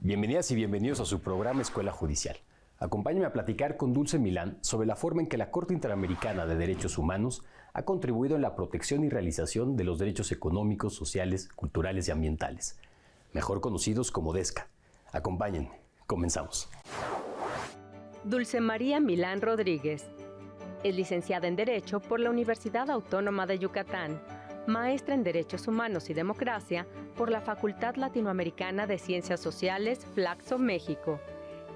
Bienvenidas y bienvenidos a su programa Escuela Judicial. Acompáñenme a platicar con Dulce Milán sobre la forma en que la Corte Interamericana de Derechos Humanos ha contribuido en la protección y realización de los derechos económicos, sociales, culturales y ambientales, mejor conocidos como DESCA. Acompáñenme, comenzamos. Dulce María Milán Rodríguez es licenciada en Derecho por la Universidad Autónoma de Yucatán, maestra en Derechos Humanos y Democracia por la Facultad Latinoamericana de Ciencias Sociales, Flaxo, México,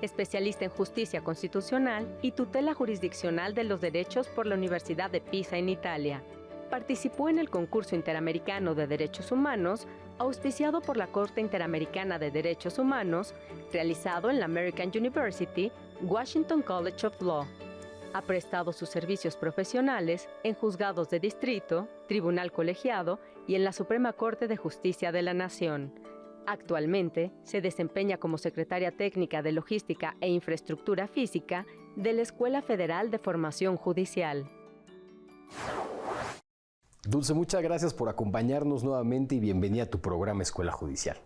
especialista en Justicia Constitucional y Tutela Jurisdiccional de los Derechos por la Universidad de Pisa en Italia. Participó en el Concurso Interamericano de Derechos Humanos, auspiciado por la Corte Interamericana de Derechos Humanos, realizado en la American University, Washington College of Law. Ha prestado sus servicios profesionales en juzgados de distrito, tribunal colegiado y en la Suprema Corte de Justicia de la Nación. Actualmente se desempeña como secretaria técnica de Logística e Infraestructura Física de la Escuela Federal de Formación Judicial. Dulce, muchas gracias por acompañarnos nuevamente y bienvenida a tu programa Escuela Judicial.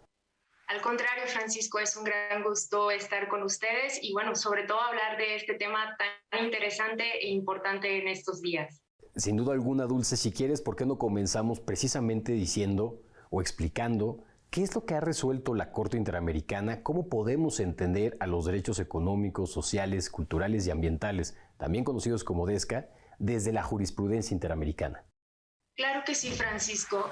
Al contrario, Francisco, es un gran gusto estar con ustedes y, bueno, sobre todo hablar de este tema tan interesante e importante en estos días. Sin duda alguna, Dulce, si quieres, ¿por qué no comenzamos precisamente diciendo o explicando qué es lo que ha resuelto la Corte Interamericana? ¿Cómo podemos entender a los derechos económicos, sociales, culturales y ambientales, también conocidos como DESCA, desde la jurisprudencia interamericana? Claro que sí, Francisco.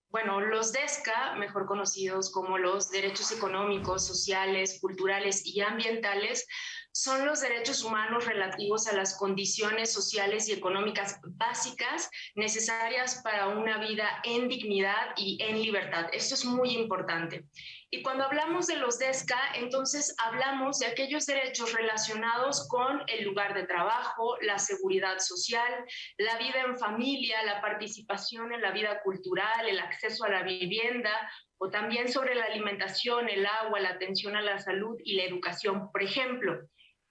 Bueno, los DESCA, mejor conocidos como los derechos económicos, sociales, culturales y ambientales, son los derechos humanos relativos a las condiciones sociales y económicas básicas necesarias para una vida en dignidad y en libertad. Esto es muy importante. Y cuando hablamos de los DESCA, entonces hablamos de aquellos derechos relacionados con el lugar de trabajo, la seguridad social, la vida en familia, la participación en la vida cultural, el acceso a la vivienda, o también sobre la alimentación, el agua, la atención a la salud y la educación, por ejemplo.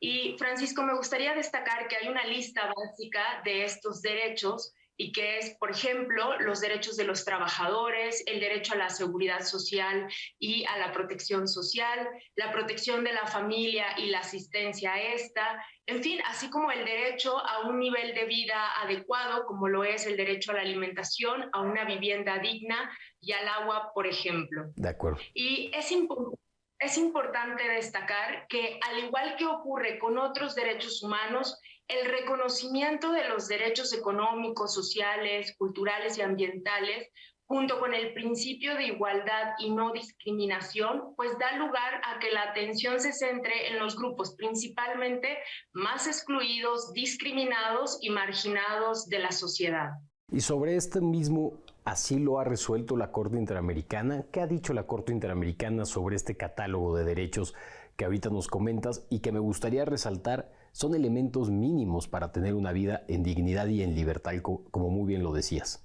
Y, Francisco, me gustaría destacar que hay una lista básica de estos derechos y que es, por ejemplo, los derechos de los trabajadores, el derecho a la seguridad social y a la protección social, la protección de la familia y la asistencia a esta, en fin, así como el derecho a un nivel de vida adecuado, como lo es el derecho a la alimentación, a una vivienda digna y al agua, por ejemplo. De acuerdo. Y es importante destacar que, al igual que ocurre con otros derechos humanos, el reconocimiento de los derechos económicos, sociales, culturales y ambientales, junto con el principio de igualdad y no discriminación, pues da lugar a que la atención se centre en los grupos principalmente más excluidos, discriminados y marginados de la sociedad. Y sobre este mismo, ¿así lo ha resuelto la Corte Interamericana? ¿Qué ha dicho la Corte Interamericana sobre este catálogo de derechos que ahorita nos comentas y que me gustaría resaltar son elementos mínimos para tener una vida en dignidad y en libertad, como muy bien lo decías?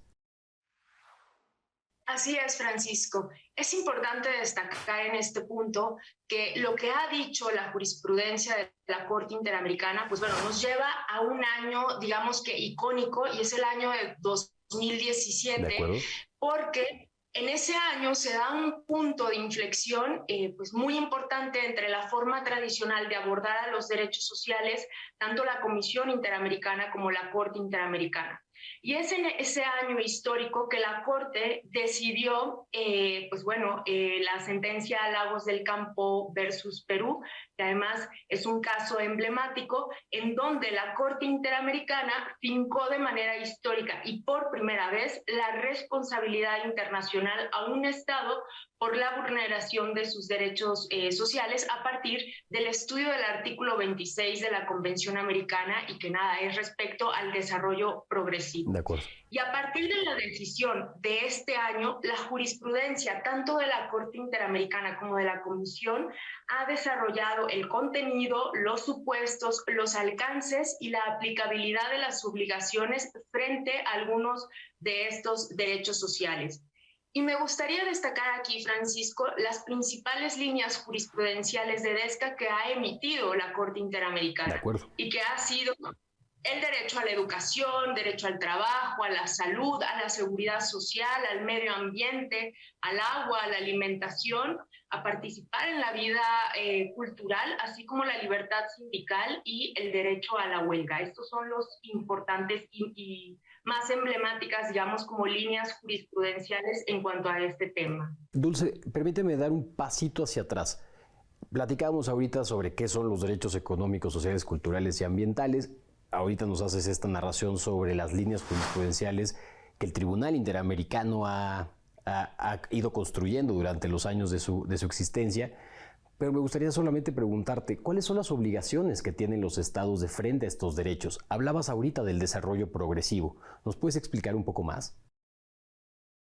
Así es, Francisco. Es importante destacar en este punto que lo que ha dicho la jurisprudencia de la Corte Interamericana, pues bueno, nos lleva a un año, digamos que icónico, y es el año de 2017, porque en ese año se da un punto de inflexión pues muy importante entre la forma tradicional de abordar a los derechos sociales, tanto la Comisión Interamericana como la Corte Interamericana. Y es en ese año histórico que la Corte decidió, la sentencia Lagos del Campo versus Perú, que además es un caso emblemático, en donde la Corte Interamericana fincó de manera histórica y por primera vez la responsabilidad internacional a un Estado por la vulneración de sus derechos sociales a partir del estudio del artículo 26 de la Convención Americana y que nada es respecto al desarrollo progresivo. De acuerdo. Y a partir de la decisión de este año, la jurisprudencia tanto de la Corte Interamericana como de la Comisión ha desarrollado el contenido, los supuestos, los alcances y la aplicabilidad de las obligaciones frente a algunos de estos derechos sociales. Y me gustaría destacar aquí, Francisco, las principales líneas jurisprudenciales de DESCA que ha emitido la Corte Interamericana. De acuerdo. Y que ha sido el derecho a la educación, derecho al trabajo, a la salud, a la seguridad social, al medio ambiente, al agua, a la alimentación, a participar en la vida cultural, así como la libertad sindical y el derecho a la huelga. Estos son los importantes y más emblemáticas, digamos, como líneas jurisprudenciales en cuanto a este tema. Dulce, permíteme dar un pasito hacia atrás. Platicábamos ahorita sobre qué son los derechos económicos, sociales, culturales y ambientales. Ahorita nos haces esta narración sobre las líneas jurisprudenciales que el Tribunal Interamericano ha ido construyendo durante los años de su existencia. Pero me gustaría solamente preguntarte, ¿cuáles son las obligaciones que tienen los estados de frente a estos derechos? Hablabas ahorita del desarrollo progresivo. ¿Nos puedes explicar un poco más?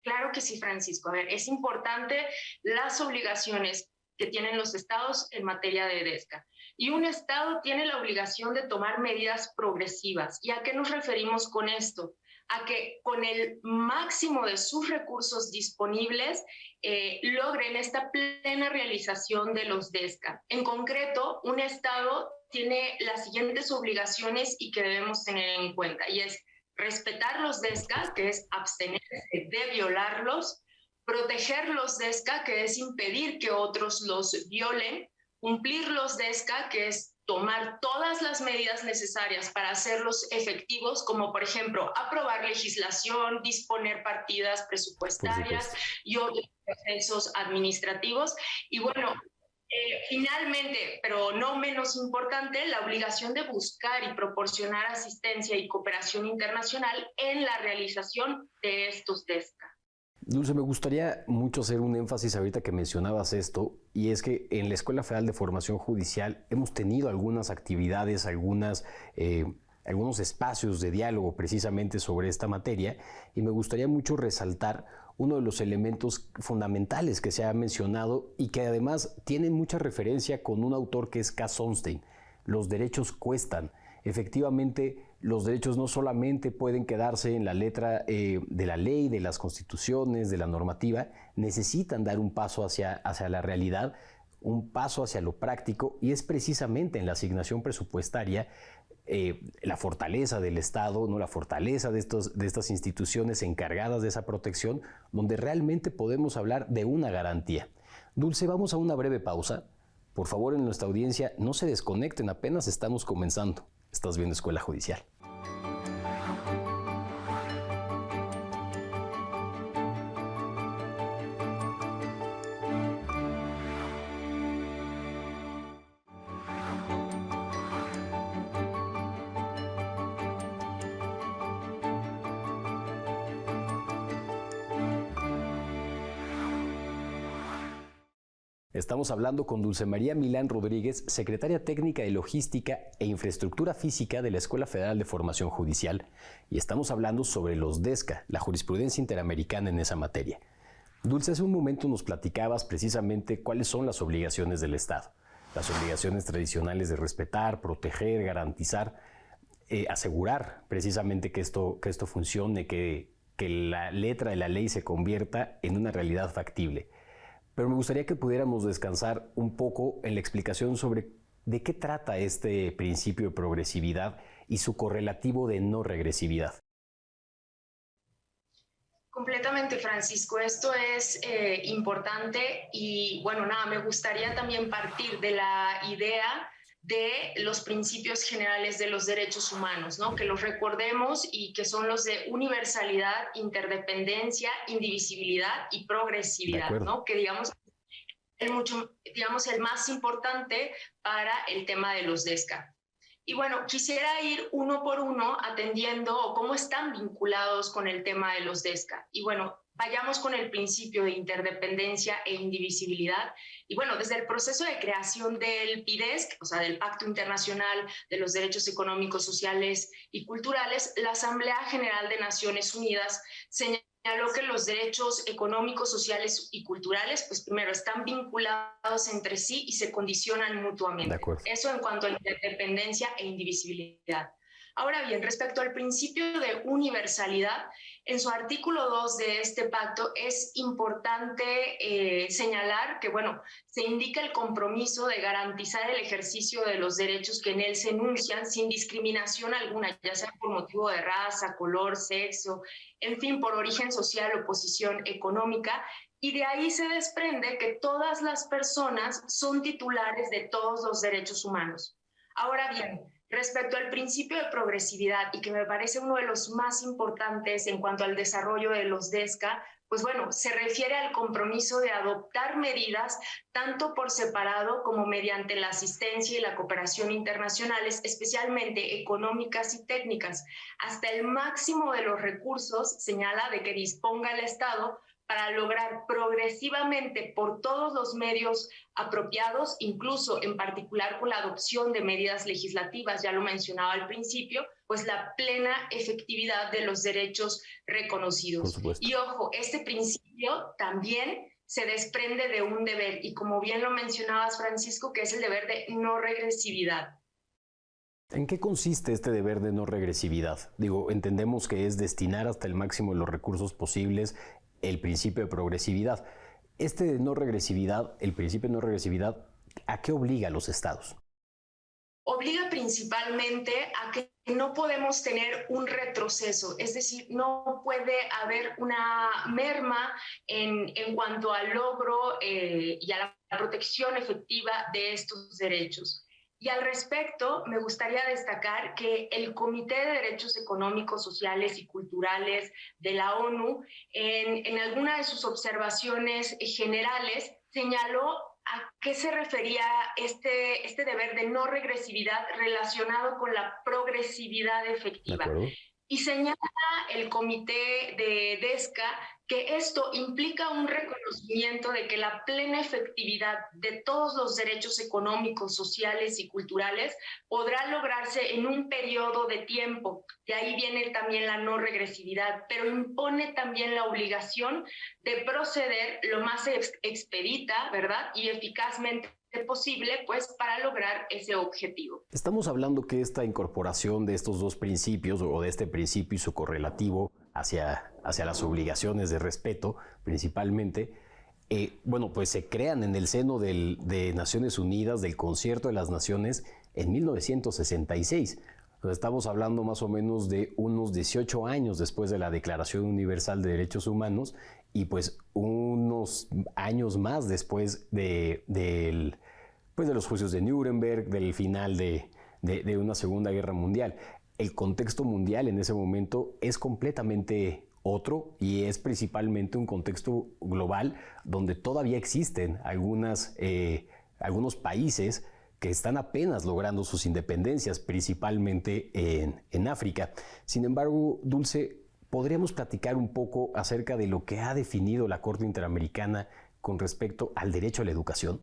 Claro que sí, Francisco. A ver, es importante las obligaciones que tienen los estados en materia de DESCA. Y un estado tiene la obligación de tomar medidas progresivas. ¿Y a qué nos referimos con esto? A que con el máximo de sus recursos disponibles logren esta plena realización de los DESCA. En concreto, un estado tiene las siguientes obligaciones y que debemos tener en cuenta, y es respetar los DESCA, que es abstenerse de violarlos, proteger los DESCA, que es impedir que otros los violen, cumplir los DESCA, que es tomar todas las medidas necesarias para hacerlos efectivos, como por ejemplo aprobar legislación, disponer partidas presupuestarias y otros procesos administrativos. Y bueno, finalmente, pero no menos importante, la obligación de buscar y proporcionar asistencia y cooperación internacional en la realización de estos DESCA. Dulce, me gustaría mucho hacer un énfasis ahorita que mencionabas esto, y es que en la Escuela Federal de Formación Judicial hemos tenido algunas actividades, algunos espacios de diálogo precisamente sobre esta materia, y me gustaría mucho resaltar uno de los elementos fundamentales que se ha mencionado y que además tiene mucha referencia con un autor que es K. Sonstein. Los derechos cuestan. Efectivamente, los derechos no solamente pueden quedarse en la letra de la ley, de las constituciones, de la normativa, necesitan dar un paso hacia la realidad, un paso hacia lo práctico, y es precisamente en la asignación presupuestaria la fortaleza del Estado, ¿no? La fortaleza de estas instituciones encargadas de esa protección, donde realmente podemos hablar de una garantía. Dulce, vamos a una breve pausa. Por favor, en nuestra audiencia, no se desconecten, apenas estamos comenzando. Estás viendo Escuela Judicial. Estamos hablando con Dulce María Milán Rodríguez, secretaria técnica de Logística e Infraestructura Física de la Escuela Federal de Formación Judicial, y estamos hablando sobre los DESCA, la jurisprudencia interamericana en esa materia. Dulce, hace un momento nos platicabas precisamente cuáles son las obligaciones del Estado, las obligaciones tradicionales de respetar, proteger, garantizar, asegurar precisamente que esto funcione, que la letra de la ley se convierta en una realidad factible. Pero me gustaría que pudiéramos descansar un poco en la explicación sobre de qué trata este principio de progresividad y su correlativo de no regresividad. Completamente, Francisco. Esto es importante y bueno, nada, me gustaría también partir de la idea de los principios generales de los derechos humanos, ¿no? Que los recordemos y que son los de universalidad, interdependencia, indivisibilidad y progresividad, ¿no? Que digamos el más importante para el tema de los DESCA. Y bueno, quisiera ir uno por uno atendiendo cómo están vinculados con el tema de los DESCA. Y bueno, vayamos con el principio de interdependencia e indivisibilidad. Y bueno, desde el proceso de creación del PIDESC, o sea, del Pacto Internacional de los Derechos Económicos, Sociales y Culturales, la Asamblea General de Naciones Unidas señaló que los derechos económicos, sociales y culturales, pues primero están vinculados entre sí y se condicionan mutuamente. Eso en cuanto a interdependencia e indivisibilidad. Ahora bien, respecto al principio de universalidad, en su artículo 2 de este pacto es importante señalar que, bueno, se indica el compromiso de garantizar el ejercicio de los derechos que en él se enuncian sin discriminación alguna, ya sea por motivo de raza, color, sexo, en fin, por origen social o posición económica, Y de ahí se desprende que todas las personas son titulares de todos los derechos humanos. Ahora bien, respecto al principio de progresividad, y que me parece uno de los más importantes en cuanto al desarrollo de los DESCA, pues bueno, se refiere al compromiso de adoptar medidas tanto por separado como mediante la asistencia y la cooperación internacionales, especialmente económicas y técnicas, hasta el máximo de los recursos, señala, de que disponga el Estado para lograr progresivamente por todos los medios apropiados, incluso en particular con la adopción de medidas legislativas, ya lo mencionaba al principio, pues la plena efectividad de los derechos reconocidos. Por supuesto. Y ojo, este principio también se desprende de un deber, y como bien lo mencionabas, Francisco, que es el deber de no regresividad. ¿En qué consiste este deber de no regresividad? Digo, entendemos que es destinar hasta el máximo de los recursos posibles el principio de progresividad. Este de no regresividad, el principio de no regresividad, ¿a qué obliga a los estados? Obliga principalmente a que no podemos tener un retroceso, es decir, no puede haber una merma en cuanto al logro y a la protección efectiva de estos derechos. Y al respecto, me gustaría destacar que el Comité de Derechos Económicos, Sociales y Culturales de la ONU, en alguna de sus observaciones generales, señaló a qué se refería este deber de no regresividad relacionado con la progresividad efectiva. Y señala el comité de DESCA que esto implica un reconocimiento de que la plena efectividad de todos los derechos económicos, sociales y culturales podrá lograrse en un periodo de tiempo. De ahí viene también la no regresividad, pero impone también la obligación de proceder lo más expedita, ¿verdad? Y eficazmente posible, pues, para lograr ese objetivo. Estamos hablando que esta incorporación de estos dos principios, o de este principio y su correlativo hacia las obligaciones de respeto, principalmente, bueno, pues se crean en el seno de Naciones Unidas, del Concierto de las Naciones, en 1966. Entonces, estamos hablando más o menos de unos 18 años después de la Declaración Universal de Derechos Humanos, y pues unos años más después de los juicios de Nuremberg, del final de una Segunda Guerra Mundial. El contexto mundial en ese momento es completamente otro, y es principalmente un contexto global donde todavía existen algunos países que están apenas logrando sus independencias, principalmente en África. Sin embargo, Dulce, ¿podríamos platicar un poco acerca de lo que ha definido la Corte Interamericana con respecto al derecho a la educación?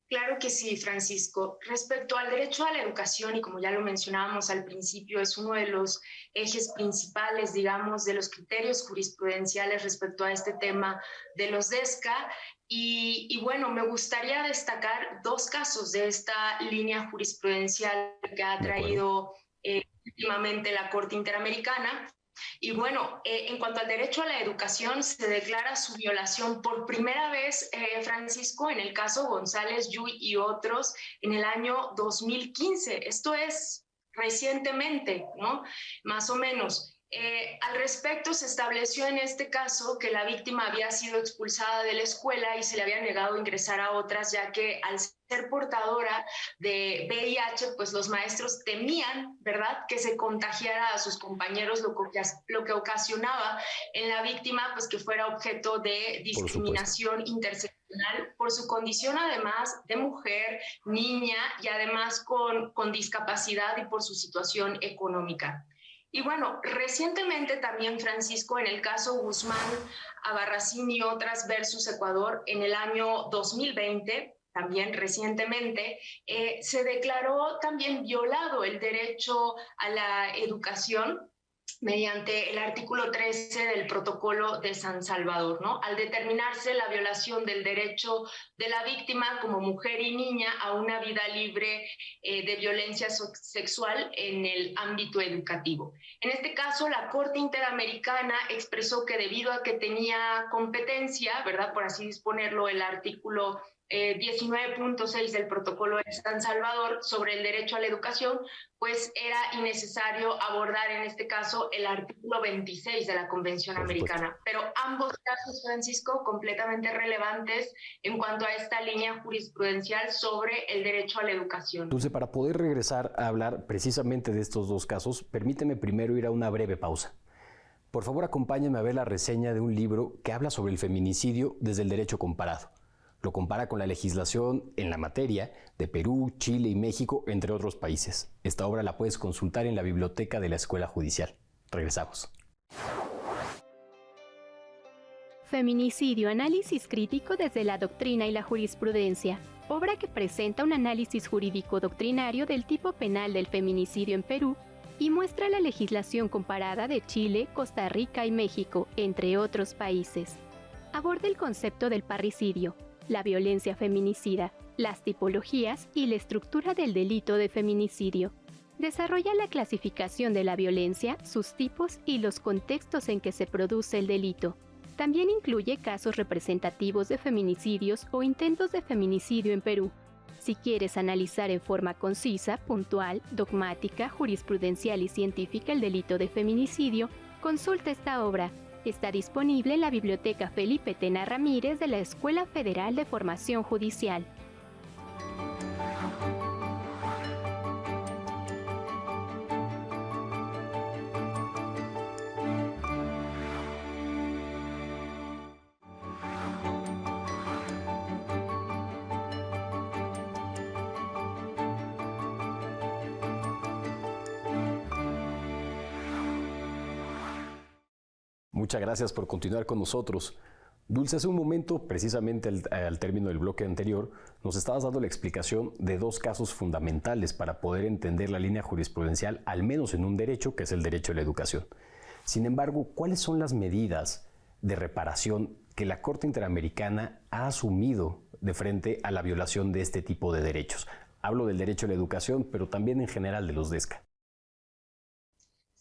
Claro que sí, Francisco. Respecto al derecho a la educación, y como ya lo mencionábamos al principio, es uno de los ejes principales, digamos, de los criterios jurisprudenciales respecto a este tema de los DESCA. Y bueno, me gustaría destacar dos casos de esta línea jurisprudencial que ha traído últimamente la Corte Interamericana. Y bueno, en cuanto al derecho a la educación, se declara su violación por primera vez, Francisco, en el caso González, Yuy y otros, en el año 2015. Esto es recientemente, ¿no? Más o menos. Al respecto, se estableció en este caso que la víctima había sido expulsada de la escuela y se le había negado ingresar a otras, ya que al ser portadora de VIH, pues los maestros temían, ¿verdad?, que se contagiara a sus compañeros, lo que ocasionaba en la víctima, pues, que fuera objeto de discriminación interseccional por su condición, además de mujer, niña, y además con discapacidad, y por su situación económica. Y bueno, recientemente también, Francisco, en el caso Guzmán, Abarracín y otras versus Ecuador, en el año 2020, también recientemente, se declaró también violado el derecho a la educación mediante el artículo 13 del Protocolo de San Salvador, ¿no? Al determinarse la violación del derecho de la víctima como mujer y niña a una vida libre de violencia sexual en el ámbito educativo. En este caso, la Corte Interamericana expresó que debido a que tenía competencia, ¿verdad?, por así disponerlo, el artículo 19.6 del protocolo de San Salvador sobre el derecho a la educación, pues era innecesario abordar en este caso el artículo 26 de la Convención Americana. Pero ambos casos, Francisco, completamente relevantes en cuanto a esta línea jurisprudencial sobre el derecho a la educación. Entonces, para poder regresar a hablar precisamente de estos dos casos, permíteme primero ir a una breve pausa. Por favor, acompáñenme a ver la reseña de un libro que habla sobre el feminicidio desde el derecho comparado. Lo compara con la legislación en la materia de Perú, Chile y México, entre otros países. Esta obra la puedes consultar en la biblioteca de la Escuela Judicial. Regresamos. Feminicidio, análisis crítico desde la doctrina y la jurisprudencia. Obra que presenta un análisis jurídico-doctrinario del tipo penal del feminicidio en Perú y muestra la legislación comparada de Chile, Costa Rica y México, entre otros países. Aborda el concepto del parricidio, la violencia feminicida, las tipologías y la estructura del delito de feminicidio. Desarrolla la clasificación de la violencia, sus tipos y los contextos en que se produce el delito. También incluye casos representativos de feminicidios o intentos de feminicidio en Perú. Si quieres analizar en forma concisa, puntual, dogmática, jurisprudencial y científica el delito de feminicidio, consulta esta obra. Está disponible en la Biblioteca Felipe Tena Ramírez de la Escuela Federal de Formación Judicial. Muchas gracias por continuar con nosotros. Dulce, hace un momento, precisamente al término del bloque anterior, nos estabas dando la explicación de dos casos fundamentales para poder entender la línea jurisprudencial, al menos en un derecho, que es el derecho a la educación. Sin embargo, ¿cuáles son las medidas de reparación que la Corte Interamericana ha asumido de frente a la violación de este tipo de derechos? Hablo del derecho a la educación, pero también en general de los DESCA.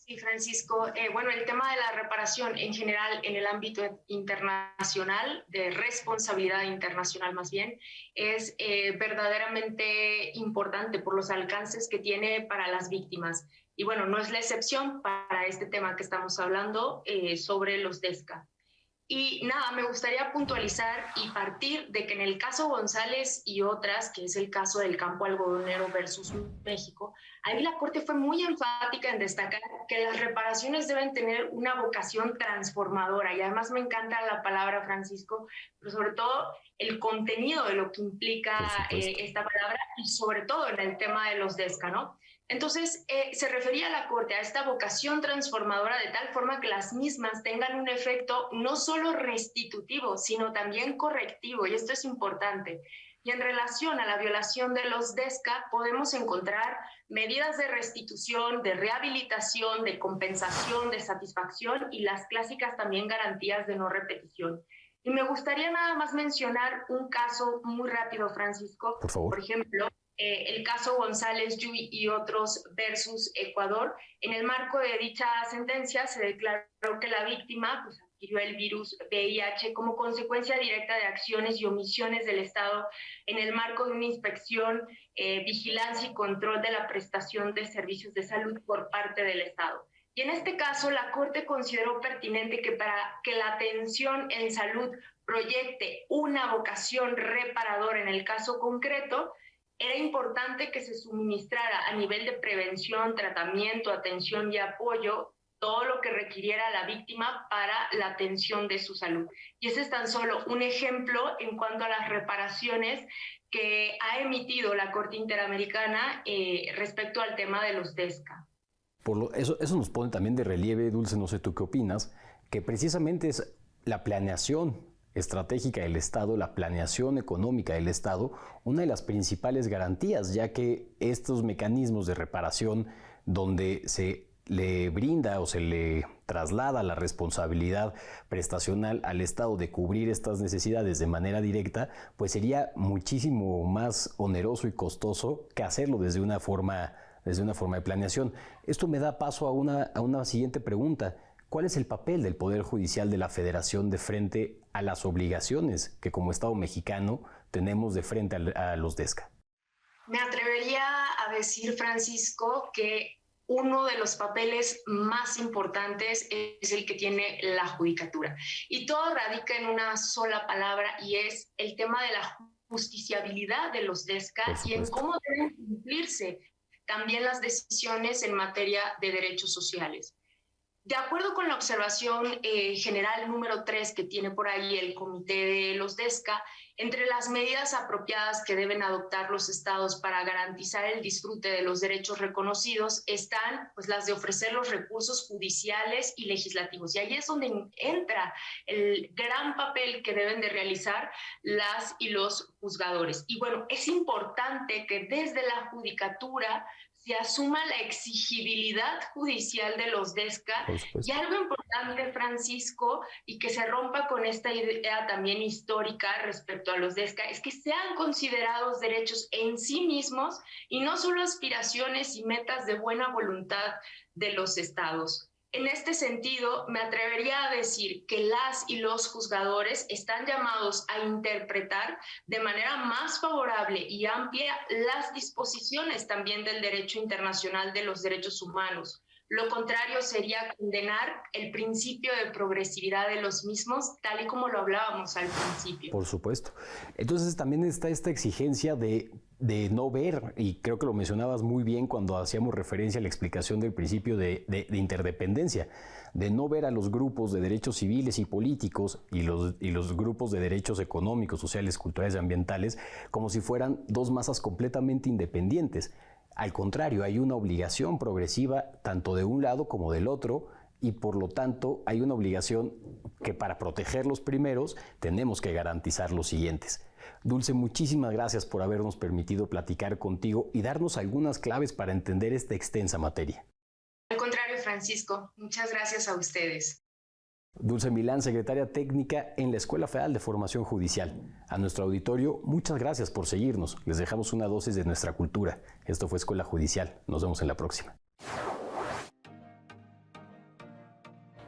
Sí, Francisco. Bueno, el tema de la reparación en general en el ámbito internacional, de responsabilidad internacional más bien, es verdaderamente importante por los alcances que tiene para las víctimas. Y bueno, no es la excepción para este tema que estamos hablando sobre los DESCA. Y nada, me gustaría puntualizar y partir de que en el caso González y otras, que es el caso del campo algodonero versus México, ahí la Corte fue muy enfática en destacar que las reparaciones deben tener una vocación transformadora. Y además me encanta la palabra, Francisco, pero sobre todo el contenido de lo que implica esta palabra y sobre todo en el tema de los DESCA, ¿no? Entonces, se refería a la Corte a esta vocación transformadora de tal forma que las mismas tengan un efecto no solo restitutivo, sino también correctivo, y esto es importante. Y en relación a la violación de los DESCA, podemos encontrar medidas de restitución, de rehabilitación, de compensación, de satisfacción y las clásicas también garantías de no repetición. Y me gustaría nada más mencionar un caso muy rápido, Francisco. Por favor. Por ejemplo, el caso González Yuy y otros versus Ecuador. En el marco de dicha sentencia se declaró que la víctima adquirió el virus VIH como consecuencia directa de acciones y omisiones del Estado en el marco de una inspección, vigilancia y control de la prestación de servicios de salud por parte del Estado. Y en este caso, la Corte consideró pertinente que para que la atención en salud proyecte una vocación reparadora en el caso concreto, era importante que se suministrara a nivel de prevención, tratamiento, atención y apoyo todo lo que requiriera la víctima para la atención de su salud. Y ese es tan solo un ejemplo en cuanto a las reparaciones que ha emitido la Corte Interamericana respecto al tema de los DESCA. Eso nos pone también de relieve, Dulce, no sé tú qué opinas, que precisamente es la planeación estratégica del Estado, la planeación económica del Estado, una de las principales garantías, ya que estos mecanismos de reparación donde se le brinda o se le traslada la responsabilidad prestacional al Estado de cubrir estas necesidades de manera directa, pues sería muchísimo más oneroso y costoso que hacerlo desde una forma de planeación. Esto me da paso a una siguiente pregunta. ¿Cuál es el papel del Poder Judicial de la Federación de frente a las obligaciones que como Estado mexicano tenemos de frente a los DESCA? Me atrevería a decir, Francisco, que uno de los papeles más importantes es el que tiene la judicatura. Y todo radica en una sola palabra, y es el tema de la justiciabilidad de los DESCA y en cómo deben cumplirse también las decisiones en materia de derechos sociales. De acuerdo con la observación general número 3 que tiene por ahí el Comité de los DESCA, entre las medidas apropiadas que deben adoptar los estados para garantizar el disfrute de los derechos reconocidos están pues, las de ofrecer los recursos judiciales y legislativos. Y ahí es donde entra el gran papel que deben de realizar las y los juzgadores. Y bueno, es importante que desde la judicatura se asuma la exigibilidad judicial de los DESCA. Y algo importante, Francisco, y que se rompa con esta idea también histórica respecto a los DESCA, es que sean considerados derechos en sí mismos y no solo aspiraciones y metas de buena voluntad de los estados. En este sentido, me atrevería a decir que las y los juzgadores están llamados a interpretar de manera más favorable y amplia las disposiciones también del derecho internacional de los derechos humanos. Lo contrario sería condenar el principio de progresividad de los mismos, tal y como lo hablábamos al principio. Por supuesto. Entonces también está esta exigencia de no ver, y creo que lo mencionabas muy bien cuando hacíamos referencia a la explicación del principio de interdependencia, de no ver a los grupos de derechos civiles y políticos y los grupos de derechos económicos, sociales, culturales y ambientales como si fueran dos masas completamente independientes. Al contrario, hay una obligación progresiva tanto de un lado como del otro, y por lo tanto hay una obligación que para proteger los primeros tenemos que garantizar los siguientes. Dulce, muchísimas gracias por habernos permitido platicar contigo y darnos algunas claves para entender esta extensa materia. Al contrario, Francisco, muchas gracias a ustedes. Dulce Milán, secretaria técnica en la Escuela Federal de Formación Judicial. A nuestro auditorio, muchas gracias por seguirnos. Les dejamos una dosis de nuestra cultura. Esto fue Escuela Judicial. Nos vemos en la próxima.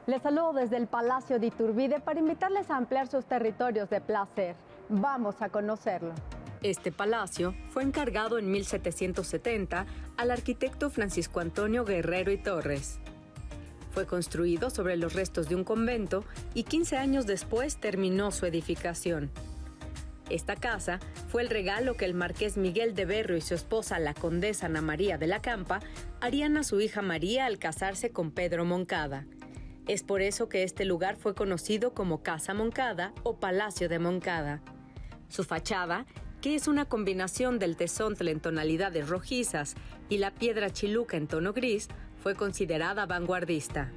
Les saludo desde el Palacio de Iturbide para invitarles a ampliar sus territorios de placer. Vamos a conocerlo. Este palacio fue encargado en 1770 al arquitecto Francisco Antonio Guerrero y Torres. Fue construido sobre los restos de un convento y 15 años después terminó su edificación. Esta casa fue el regalo que el marqués Miguel de Berro y su esposa, la condesa Ana María de la Campa, harían a su hija María al casarse con Pedro Moncada. Es por eso que este lugar fue conocido como Casa Moncada o Palacio de Moncada. Su fachada, que es una combinación del tesontle en tonalidades rojizas y la piedra chiluca en tono gris, fue considerada vanguardista.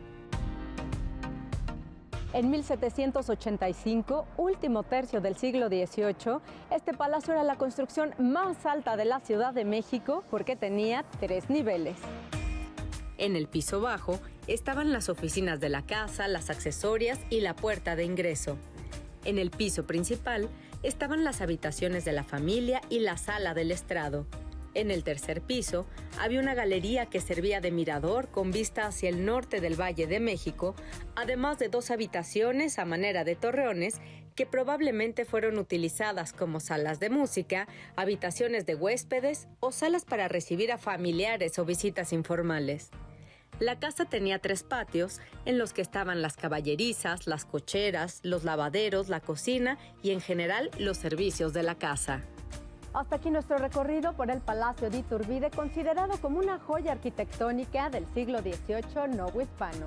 En 1785, último tercio del siglo XVIII, este palacio era la construcción más alta de la Ciudad de México porque tenía 3 niveles. En el piso bajo estaban las oficinas de la casa, las accesorias y la puerta de ingreso. En el piso principal estaban las habitaciones de la familia y la sala del estrado. En el tercer piso había una galería que servía de mirador con vista hacia el norte del Valle de México, además de 2 habitaciones a manera de torreones que probablemente fueron utilizadas como salas de música, habitaciones de huéspedes o salas para recibir a familiares o visitas informales. La casa tenía 3 patios en los que estaban las caballerizas, las cocheras, los lavaderos, la cocina y en general los servicios de la casa. Hasta aquí nuestro recorrido por el Palacio de Iturbide, considerado como una joya arquitectónica del siglo XVIII novohispano.